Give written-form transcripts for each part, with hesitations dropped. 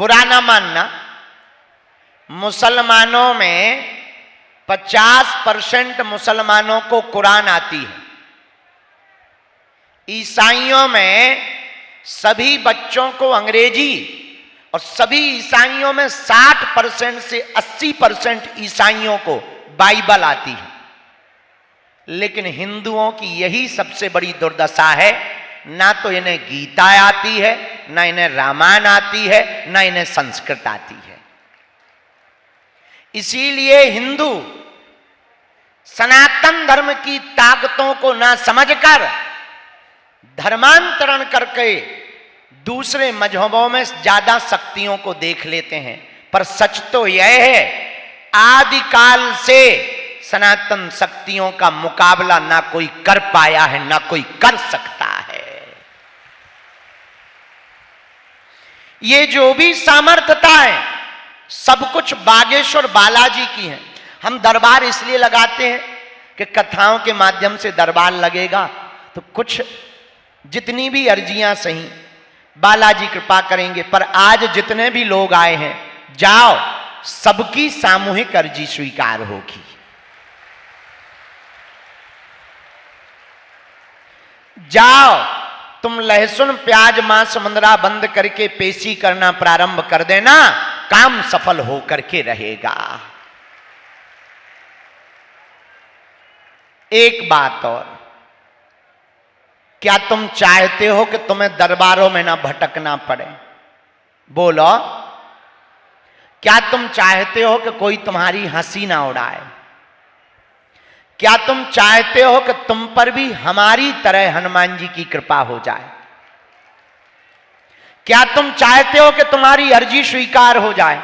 बुरा ना मानना, मुसलमानों में 50% मुसलमानों को कुरान आती है। ईसाइयों में सभी बच्चों को अंग्रेजी, और सभी ईसाइयों में 60% से 80% ईसाइयों को बाइबल आती है। लेकिन हिंदुओं की यही सबसे बड़ी दुर्दशा है, ना तो इन्हें गीता आती है, ना इन्हें रामायण आती है, ना इन्हें संस्कृत आती है। इसीलिए हिंदू सनातन धर्म की ताकतों को ना समझकर धर्मांतरण करके दूसरे मजहबों में ज्यादा शक्तियों को देख लेते हैं। पर सच तो यह है, आदिकाल से सनातन शक्तियों का मुकाबला ना कोई कर पाया है, ना कोई कर सकता है। ये जो भी सामर्थ्यता है सब कुछ बागेश्वर बालाजी की है। हम दरबार इसलिए लगाते हैं कि कथाओं के माध्यम से दरबार लगेगा तो कुछ जितनी भी अर्जियां सही बालाजी कृपा करेंगे। पर आज जितने भी लोग आए हैं, जाओ, सबकी सामूहिक अर्जी स्वीकार होगी। जाओ, तुम लहसुन प्याज मांस मंदरा बंद करके पेशी करना प्रारंभ कर देना, काम सफल होकर के रहेगा। एक बात और, क्या तुम चाहते हो कि तुम्हें दरबारों में ना भटकना पड़े? बोलो, क्या तुम चाहते हो कि कोई तुम्हारी हंसी ना उड़ाए? क्या तुम चाहते हो कि तुम पर भी हमारी तरह हनुमान जी की कृपा हो जाए? क्या तुम चाहते हो कि तुम्हारी अर्जी स्वीकार हो जाए?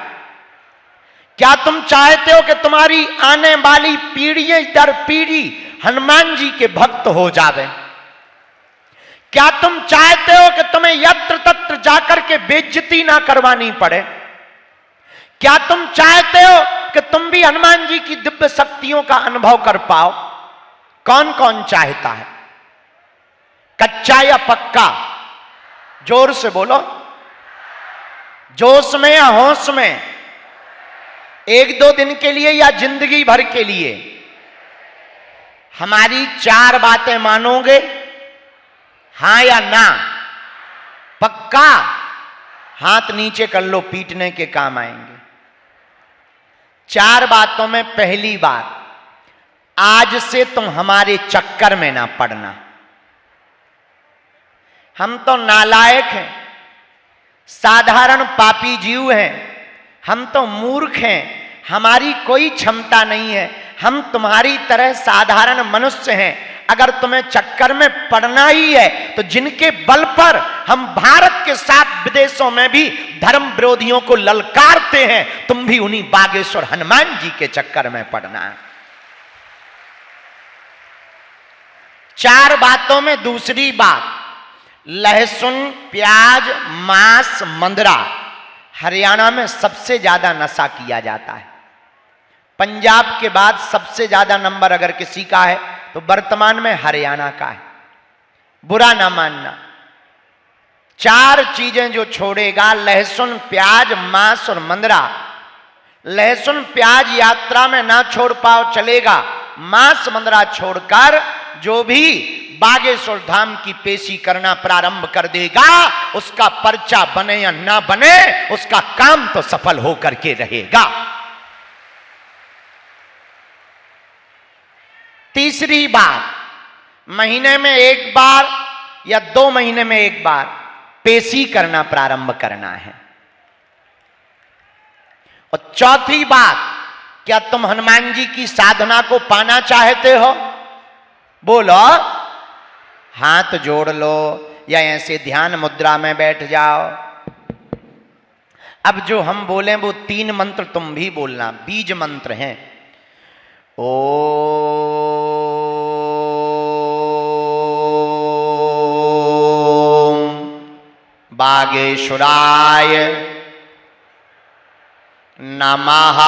क्या तुम चाहते हो कि तुम्हारी आने वाली पीढ़ी दर पीढ़ी हनुमान जी के भक्त हो जावे? क्या तुम चाहते हो कि तुम्हें यत्र तत्र जाकर के बेइज्जती ना करवानी पड़े? क्या तुम चाहते हो कि तुम भी हनुमान जी की दिव्य शक्तियों का अनुभव कर पाओ? कौन कौन चाहता है? कच्चा या पक्का? जोर से बोलो, जोश में या होश में? एक दो दिन के लिए या जिंदगी भर के लिए? हमारी 4 बातें मानोगे, हां या ना? पक्का? हाथ नीचे कर लो, पीटने के काम आएंगे। 4 बातों में पहली बात, आज से तुम हमारे चक्कर में ना पड़ना। हम तो नालायक हैं, साधारण पापी जीव हैं, हम तो मूर्ख हैं, हमारी कोई क्षमता नहीं है, हम तुम्हारी तरह साधारण मनुष्य हैं। अगर तुम्हें चक्कर में पड़ना ही है तो जिनके बल पर हम भारत के साथ विदेशों में भी धर्म विरोधियों को ललकारते हैं, तुम भी उन्हीं बागेश्वर हनुमान जी के चक्कर में पड़ना है। 4 बातों में दूसरी बात, लहसुन प्याज मांस मंदरा हरियाणा में सबसे ज्यादा नशा किया जाता है। पंजाब के बाद सबसे ज्यादा नंबर अगर किसी का है तो वर्तमान में हरियाणा का है। बुरा ना मानना, 4 चीजें जो छोड़ेगा, लहसुन प्याज मांस और मंदरा। लहसुन प्याज यात्रा में ना छोड़ पाओ चलेगा, मांस मंदरा छोड़कर जो भी बागेश्वर धाम की पेशी करना प्रारंभ कर देगा, उसका पर्चा बने या ना बने, उसका काम तो सफल होकर के रहेगा। तीसरी बात, महीने में 1 बार या 2 महीने में 1 बार पेशी करना प्रारंभ करना है। और चौथी बात, क्या तुम हनुमान जी की साधना को पाना चाहते हो? बोलो, हाथ जोड़ लो या ऐसे ध्यान मुद्रा में बैठ जाओ। अब जो हम बोले वो 3 मंत्र तुम भी बोलना, बीज मंत्र हैं। ओम बागेश्वराय नमः।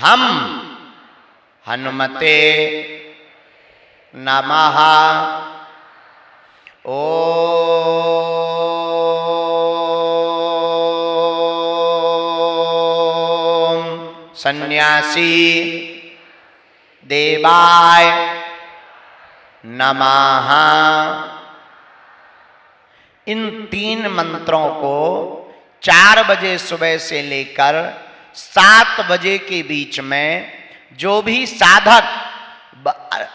हम हनुमते नमः। ओम सन्यासी देवाय नमः। इन 3 मंत्रों को 4 बजे सुबह से लेकर 7 बजे के बीच में जो भी साधक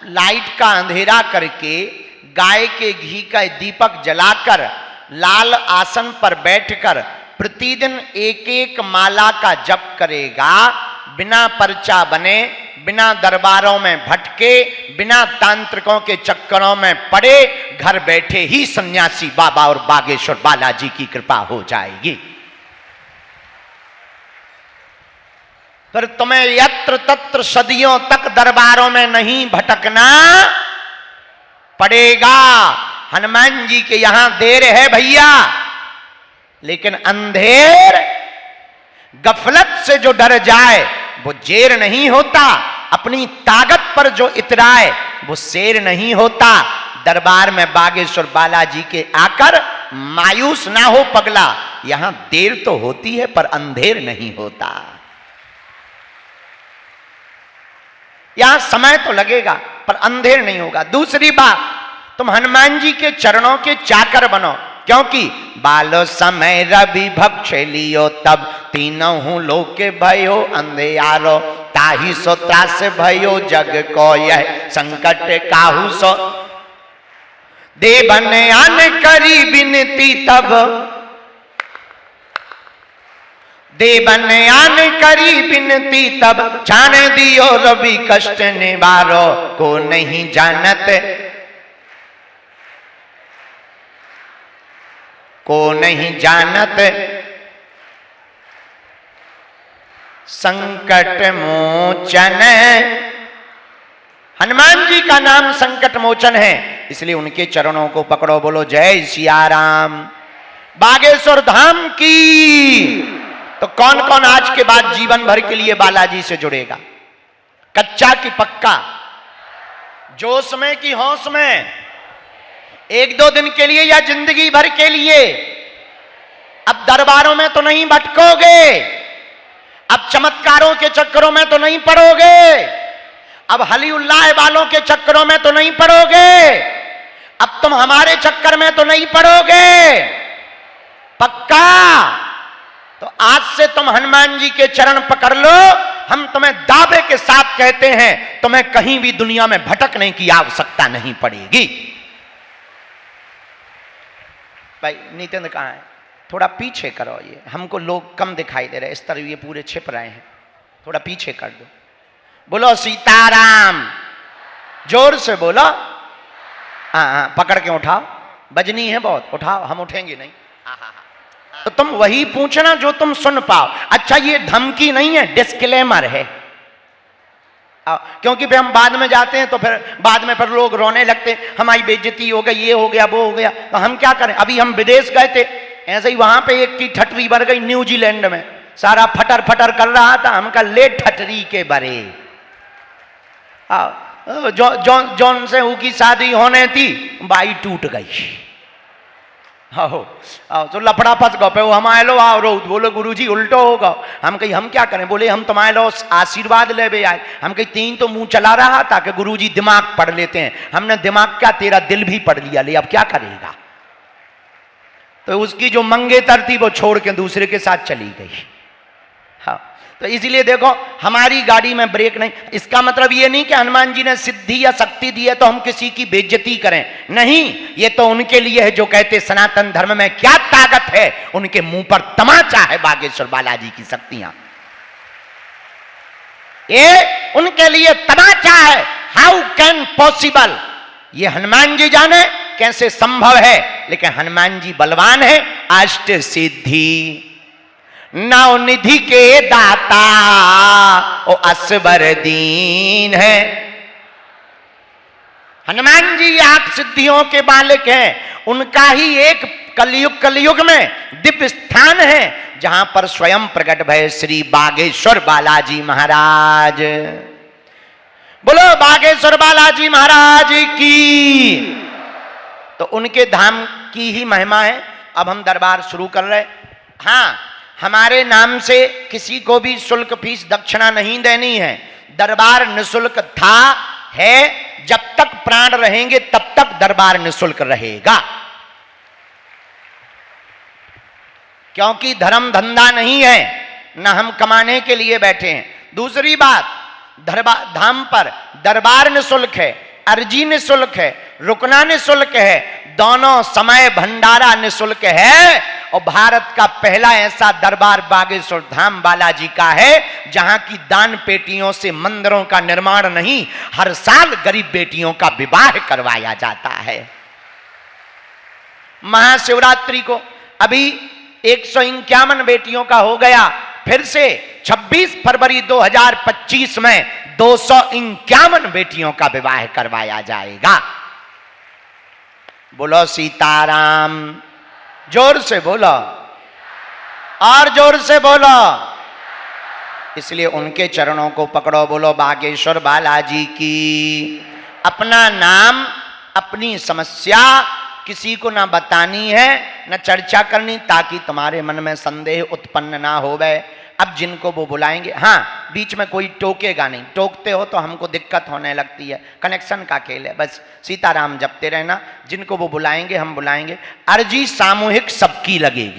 लाइट का अंधेरा करके गाय के घी का दीपक जलाकर लाल आसन पर बैठकर प्रतिदिन एक एक माला का जप करेगा, बिना पर्चा बने, बिना दरबारों में भटके, बिना तांत्रिकों के चक्करों में पड़े, घर बैठे ही सन्यासी बाबा और बागेश्वर बालाजी की कृपा हो जाएगी। फिर तुम्हें यत्र तत्र सदियों तक दरबारों में नहीं भटकना पड़ेगा। हनुमान जी के यहां देर है भैया, लेकिन अंधेर गफलत से जो डर जाए वो जेर नहीं होता, अपनी ताकत पर जो इतराए वो शेर नहीं होता। दरबार में बागेश्वर बालाजी के आकर मायूस ना हो पगला, यहां देर तो होती है पर अंधेर नहीं होता। यहां समय तो लगेगा पर अंधेर नहीं होगा। दूसरी बात, तुम हनुमान जी के चरणों के चाकर बनो, क्योंकि बालो समय रवि भक्ष लियो तब तीनों हूं लोग के भयो अंधेयारो ताही सो त्रास भयो जग को यह संकट काहू सो देवन आन करी बिनती तब देवन आन करी बिनती तब छान दियो रवि कष्ट निवारो को नहीं जानत को नहीं जानत संकट मोचन। हनुमान जी का नाम संकट मोचन है, इसलिए उनके चरणों को पकड़ो, बोलो जय सिया राम। बागेश्वर धाम की। तो कौन कौन आज के बाद जीवन भर के लिए बालाजी से जुड़ेगा? कच्चा की पक्का? जोश में कि होश में? 1-2 दिन के लिए या जिंदगी भर के लिए? अब दरबारों में तो नहीं भटकोगे, अब चमत्कारों के चक्करों में तो नहीं पड़ोगे, अब हली उल्लाह वालों के चक्करों में तो नहीं पड़ोगे, अब तुम हमारे चक्कर में तो नहीं पड़ोगे, पक्का? तो आज से तुम हनुमान जी के चरण पकड़ लो। हम तुम्हें दावे के साथ कहते हैं, तुम्हें कहीं भी दुनिया में भटकने की आवश्यकता नहीं पड़ेगी। भाई नितिन कहाँ है? थोड़ा पीछे करो, ये हमको लोग कम दिखाई दे रहे, इस तरह ये पूरे छिप रहे हैं, थोड़ा पीछे कर दो। बोलो सीताराम, जोर से बोलो। हाँ, पकड़ के उठाओ, बजनी है बहुत, उठाओ, हम उठेंगे नहीं। तो तुम वही पूछना जो तुम सुन पाओ। अच्छा, ये धमकी नहीं है, डिस्क्लेमर है। क्योंकि फिर हम बाद में जाते हैं तो फिर बाद में फिर लोग रोने लगते, हमारी बेइज्जती हो गई, ये हो गया, वो हो गया। तो हम क्या करें? अभी हम विदेश गए थे, ऐसे ही वहां पे एक की ठटरी भर गई न्यूजीलैंड में, सारा फटर फटर कर रहा था। हम कहा ले ठटरी के बरे। जॉन से उसकी शादी होने थी, बाई टूट गई। आओ तो लफड़ा फंस गए। वो हम आए लो आओ रो, बोले गुरुजी उल्टो होगा। हम कही हम क्या करें? बोले हम तुम्हारे लो आशीर्वाद ले बे आए। हम कही 3 तो मुंह चला रहा था कि गुरुजी दिमाग पढ़ लेते हैं। हमने दिमाग क्या, तेरा दिल भी पढ़ लिया, ले अब क्या करेगा? तो उसकी जो मंगेतर थी वो छोड़ के दूसरे के साथ चली गई। हाँ, तो इसीलिए देखो हमारी गाड़ी में ब्रेक नहीं। इसका मतलब ये नहीं कि हनुमान जी ने सिद्धि या शक्ति दी है तो हम किसी की बेइज्जती करें, नहीं। ये तो उनके लिए है जो कहते सनातन धर्म में क्या ताकत है, उनके मुंह पर तमाचा है बागेश्वर बालाजी की शक्तियां। ये उनके लिए तमाचा है। How can possible? ये हनुमान जी जाने कैसे संभव है, लेकिन हनुमान जी बलवान है, अष्ट सिद्धि नवनिधि के दाता ओ असबर दीन है। हनुमान जी 8 सिद्धियों के मालिक हैं। उनका ही एक कलयुग में दिव्य स्थान है जहां पर स्वयं प्रकट भय श्री बागेश्वर बालाजी महाराज। बोलो बागेश्वर बालाजी महाराज की। तो उनके धाम की ही महिमा है। अब हम दरबार शुरू कर रहे। हाँ, हमारे नाम से किसी को भी शुल्क फीस दक्षिणा नहीं देनी है। दरबार निशुल्क था, है, जब तक प्राण रहेंगे तब तक दरबार निशुल्क रहेगा, क्योंकि धर्म धंधा नहीं है, न हम कमाने के लिए बैठे हैं। दूसरी बात, धाम पर दरबार निशुल्क है, अर्जी निशुल्क है, रुकना निशुल्क है, दोनों समय भंडारा निशुल्क है। और भारत का पहला ऐसा दरबार बागेश्वर धाम बालाजी का है जहां की दान पेटियों से मंदिरों का निर्माण नहीं, हर साल गरीब बेटियों का विवाह करवाया जाता है। महाशिवरात्रि को अभी 151 बेटियों का हो गया। फिर से 26 फरवरी 2025 में 251 बेटियों का विवाह करवाया जाएगा। बोलो सीताराम। जोर से बोलो, और जोर से बोलो। इसलिए उनके चरणों को पकड़ो, बोलो बागेश्वर बालाजी की। अपना नाम, अपनी समस्या किसी को ना बतानी है, न चर्चा करनी, ताकि तुम्हारे मन में संदेह उत्पन्न ना होवे। अब जिनको वो बुलाएंगे, हाँ, बीच में कोई टोकेगा नहीं। टोकते हो तो हमको दिक्कत होने लगती है, कनेक्शन का खेल है। बस सीताराम जपते रहना। जिनको वो बुलाएंगे हम बुलाएंगे। अर्जी सामूहिक सबकी लगेगी।